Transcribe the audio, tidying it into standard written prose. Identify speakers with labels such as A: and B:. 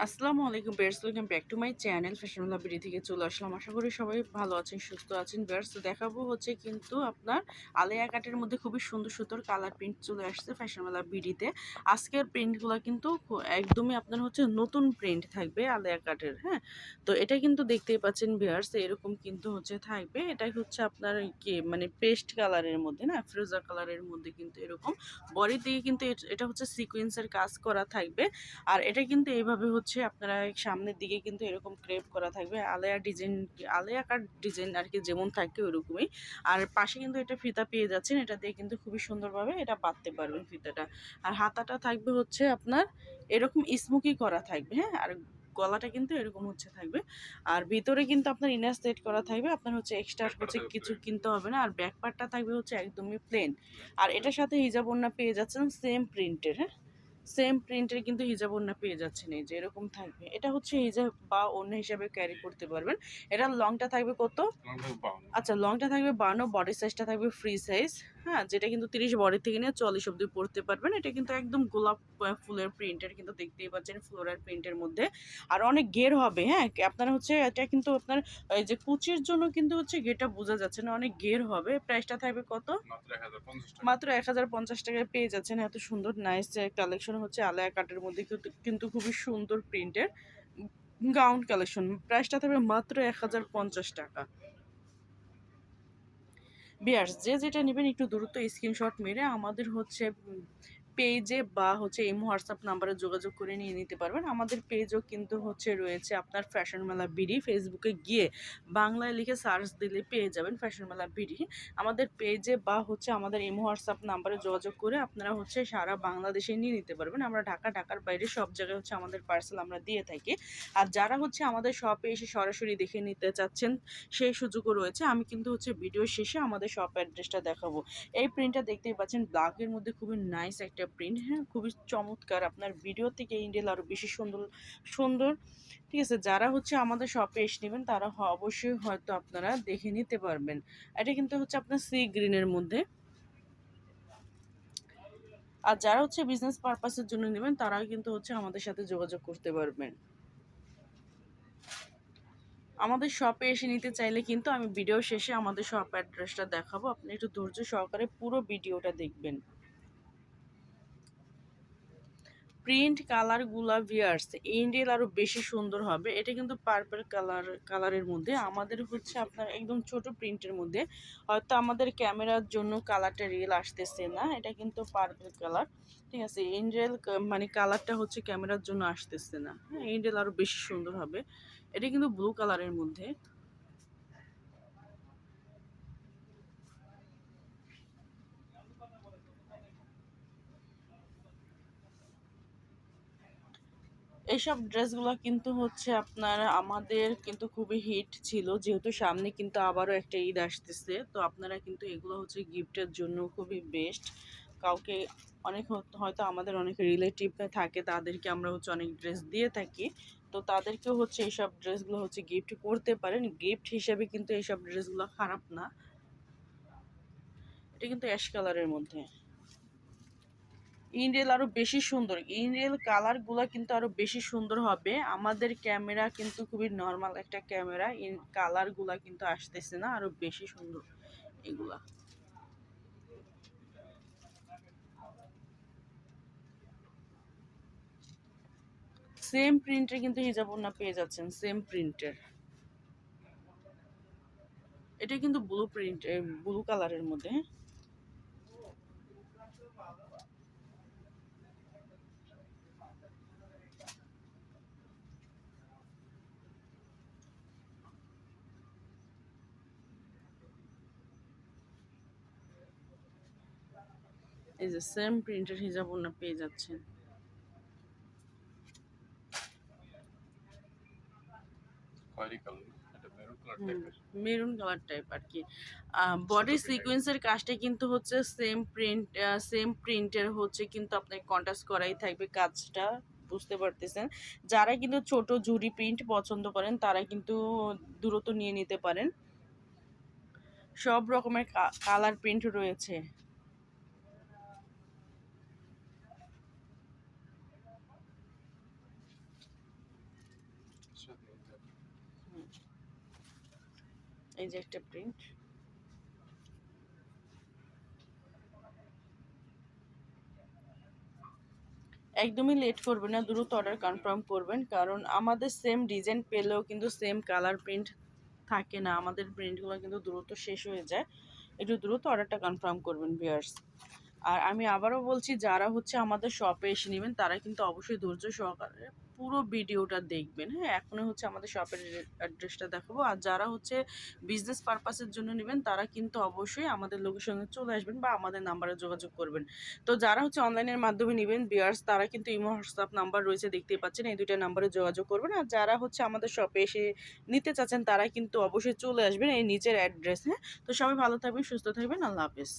A: আসসালামু আলাইকুম viewers, welcome back to my channel fashion BD থেকে চলে আসলাম। আশা করি সবাই ভালো আছেন, সুস্থ আছেন। ভিউয়ার্স, দেখাবো হচ্ছে কিন্তু আপনার আলেয়া কাটের মধ্যে খুবই সুন্দর সুন্দর কালার প্রিন্ট চলে আসছে ফ্যাশন বিডিতে। আজকের প্রিন্টগুলো কিন্তু একদমই আপনার হচ্ছে নতুন প্রিন্ট থাকবে আলেয়া কাটের। হ্যাঁ, তো এটা কিন্তু দেখতেই পাচ্ছেন ভিউয়ার্স, এরকম কিন্তু হচ্ছে থাকবে। এটা হচ্ছে আপনার কি মানে পেস্ট কালারের মধ্যে না, ফিরোজা কালারের মধ্যে কিন্তু এরকম বডির দিকে কিন্তু এটা হচ্ছে সিকোয়েন্সের কাজ করা থাকবে। আর এটা কিন্তু এইভাবে হচ্ছে আপনারা সামনের দিকে কিন্তু এরকম ক্রেপ করা থাকবে, আলেয়া ডিজাইন, আলেয়া কাট ডিজাইন আর কি যেমন থাকে ওইরকমই। আর পাশে কিন্তু এটা ফিতা পেয়ে যাচ্ছেন, এটা দিয়ে কিন্তু খুবই সুন্দরভাবে এটা বাঁধতে পারবেন ফিতাটা। আর হাতাটা থাকবে হচ্ছে আপনার এরকম স্মোকি করা থাকবে। হ্যাঁ, আর গলাটা কিন্তু এরকম হচ্ছে থাকবে। আর ভিতরে কিন্তু আপনার ইনার সেট করা থাকবে, আপনার হচ্ছে এক্সট্রা হচ্ছে কিছু কিনতে হবে না। আর ব্যাক পার্টটা থাকবে হচ্ছে একদমই প্লেন। আর এটার সাথে হিজাব ওড়না পেয়ে যাচ্ছেন সেম প্রিন্টের। হ্যাঁ, সেম প্রিন্টের কিন্তু হিজাব ওড়না পেয়ে যাচ্ছেন, এই যে এরকম থাকবে। এটা হচ্ছে হিজাব বা ওড়না হিসাবে ক্যারি করতে পারবেন। এটার লংটা থাকবে কত? আচ্ছা, লংটা থাকবে 52, বডি সাইজটা থাকবে ফ্রি সাইজ। হ্যাঁ, যেটা কিন্তু 30 বডি থেকে নিয়ে 40 অব্দি পড়তে পারবেন। এটা কিন্তু একদম গোলাপ ফুলের প্রিন্টের, কিন্তু দেখতেই পাচ্ছেন ফ্লোরাল প্রিন্টের মধ্যে। আর অনেক ঘের হবে। হ্যাঁ, আপনার হচ্ছে এটা কিন্তু আপনার এই যে কুচির জন্য কিন্তু হচ্ছে ঘেরটা বোঝা যাচ্ছে না, অনেক ঘের হবে। প্রাইসটা থাকবে কত? মাত্র 1050 টাকায় পেয়ে যাচ্ছেন এত সুন্দর নাইস কালেকশন হচ্ছে আলেয়া কাটের মধ্যে, কিন্তু খুবই সুন্দর প্রিন্টের গাউন কালেকশন। প্রাইসটা থাকবে মাত্র 1050 টাকা। বিয়ার্স, যে যেটা নেবেন একটু দ্রুত স্ক্রিনশট মেরে আমাদের হচ্ছে পেজে বা হচ্ছে এই হোয়াটসঅ্যাপ নাম্বারে যোগাযোগ করে নিয়ে নিতে পারবেন। আমাদের পেজও কিন্তু হচ্ছে রয়েছে আপনার ফ্যাশন মেলা বিডি। ফেসবুকে গিয়ে বাংলায় লিখে সার্চ দিলে পেয়ে যাবেন ফ্যাশন মেলা বিডি। আমাদের পেজে বা হচ্ছে আমাদের এই হোয়াটসঅ্যাপ নাম্বারে যোগাযোগ করে আপনারা হচ্ছে সারা বাংলাদেশে নিয়ে নিতে পারবেন। আমরা ঢাকার বাইরে সব জায়গায় হচ্ছে আমাদের পার্সেল আমরা দিয়ে থাকি। আর যারা হচ্ছে আমাদের শপে এসে সরাসরি দেখে নিতে চাচ্ছেন সেই সুযোগও রয়েছে। আমি কিন্তু হচ্ছে ভিডিও শেষে আমাদের শপ অ্যাড্রেসটা দেখাবো। এই প্রিন্টটা দেখতেই পাচ্ছেন ব্ল্যাকের মধ্যে, খুবই নাইস একটা প্রিন্ট। হ্যাঁ, খুবই চমৎকার। আপনার ভিডিও থেকে ইন্ডিয়াল আরও বেশি সুন্দর সুন্দর। ঠিক আছে, যারা হচ্ছে আমাদের শপে এসে নেবেন তারা অবশ্যই হয়তো আপনারা দেখে নিতে পারবেন। এটা কিন্তু হচ্ছে আপনার সি গ্রিনের মধ্যে। আর যারা হচ্ছে বিজনেস পারপাসের জন্য নেবেন তারাও কিন্তু হচ্ছে আমাদের সাথে যোগাযোগ করতে পারবেন। আমাদের শপে এসে নিতে চাইলে কিন্তু আমি ভিডিও শেষে আমাদের শপ অ্যাড্রেসটা দেখাবো, আপনি একটু ধৈর্য সহকারে পুরো ভিডিওটা দেখবেন। প্রিন্ট কালারগুলা ভিয়ার্স ইন্ডিয়াল আরও বেশি সুন্দর হবে। এটা কিন্তু পার্পল কালারের মধ্যে, আমাদের হচ্ছে আপনার একদম ছোট প্রিন্টের মধ্যে। হয়তো আমাদের ক্যামেরার জন্য কালারটা রিয়েল আসতেছে না, এটা কিন্তু পার্পল কালার। ঠিক আছে, ইন্ডিয়াল মানে কালারটা হচ্ছে ক্যামেরার জন্য আসতেছে না। হ্যাঁ, ইন্ডিয়াল আরও বেশি সুন্দর হবে। এটা কিন্তু ব্লু কালারের মধ্যে। এইসব ড্রেসগুলো কিন্তু হচ্ছে আপনার আমাদের কিন্তু খুবই হিট ছিল, যেহেতু সামনে কিন্তু আবারও একটা ঈদ আসতেছে। তো আপনারা কিন্তু এগুলো হচ্ছে গিফটের জন্য খুবই বেস্ট। কাউকে অনেক হয়তো আমাদের অনেক রিলেটিভ থাকে, তাদেরকে আমরা হচ্ছে অনেক ড্রেস দিয়ে থাকি। তো তাদেরকেও হচ্ছে এইসব ড্রেসগুলো হচ্ছে গিফট করতে পারেন। গিফট হিসেবে কিন্তু এইসব ড্রেসগুলো খারাপ না। এটা কিন্তু অ্যাশ কালারের মধ্যে। ইনরিয়েল আরো বেশি সুন্দর, ইনরিয়েল কালার গুলা কিন্তু আরো বেশি সুন্দর হবে। আমাদের ক্যামেরা কিন্তু খুবই নর্মাল একটা ক্যামেরা, কালার গুলা কিন্তু আসতেছে না, আরো বেশি সুন্দর এগুলা। সেম প্রিন্টের কিন্তু হিজাব ওড়না পেয়ে যাচ্ছেন, সেম প্রিন্টের। এটা কিন্তু ব্লু প্রিন্ট, ব্লু কালারের মধ্যে। এই যে সেম প্রিন্টের হিজাব ওড়না পেয়ে যাচ্ছেন। মেরুন কালার টাইপ আর কি। বডি সিকোয়েন্সের কাজটা কিন্তু হচ্ছে সেম প্রিন্টের হচ্ছে, কিন্তু আপনাকে কন্ট্রাস্ট করাই থাকবে কাজটা। বুঝতে পারতেছেন, যারা কিন্তু ছোট জুড়ি প্রিন্ট পছন্দ করেন তারা কিন্তু দ্রুত নিয়ে নিতে পারেন। সব রকমের কালার প্রিন্ট রয়েছে। এই যে একটা প্রিন্ট। একদমই লেট করবেন না, দ্রুত অর্ডার কনফার্ম করবেন, কারণ আমাদের সেম ডিজাইন পেলেও কিন্তু সেম কালার প্রিন্ট থাকে না, আমাদের প্রিন্টগুলো কিন্তু দ্রুত শেষ হয়ে যায়। একটু দ্রুত অর্ডারটা কনফার্ম করবেন ভিউয়ার্স। আর আমি আবারও বলছি, যারা হচ্ছে আমাদের শপে এসে নেবেন তারা কিন্তু অবশ্যই ধৈর্য সহকারে পুরো ভিডিওটা দেখবেন। হ্যাঁ, এখনই হচ্ছে আমাদের শপের অ্যাড্রেসটা দেখাবো। আর যারা হচ্ছে বিজনেস পারপাসের জন্য নেবেন তারা কিন্তু অবশ্যই আমাদের লোকেশনে চলে আসবেন বা আমাদের নাম্বারে যোগাযোগ করবেন। তো যারা হচ্ছে অনলাইনের মাধ্যমে নেবেন ভিউয়ার্স, তারা কিন্তু ইমো হোয়াটসঅ্যাপ নাম্বার রয়েছে, দেখতেই পাচ্ছেন, এই দুইটা নাম্বারে যোগাযোগ করবেন। আর যারা হচ্ছে আমাদের শপে এসে নিতে চাচ্ছেন তারা কিন্তু অবশ্যই চলে আসবেন এই নিচের অ্যাড্রেস। হ্যাঁ, তো সবাই ভালো থাকবেন, সুস্থ থাকবেন, আল্লাহ হাফেজ।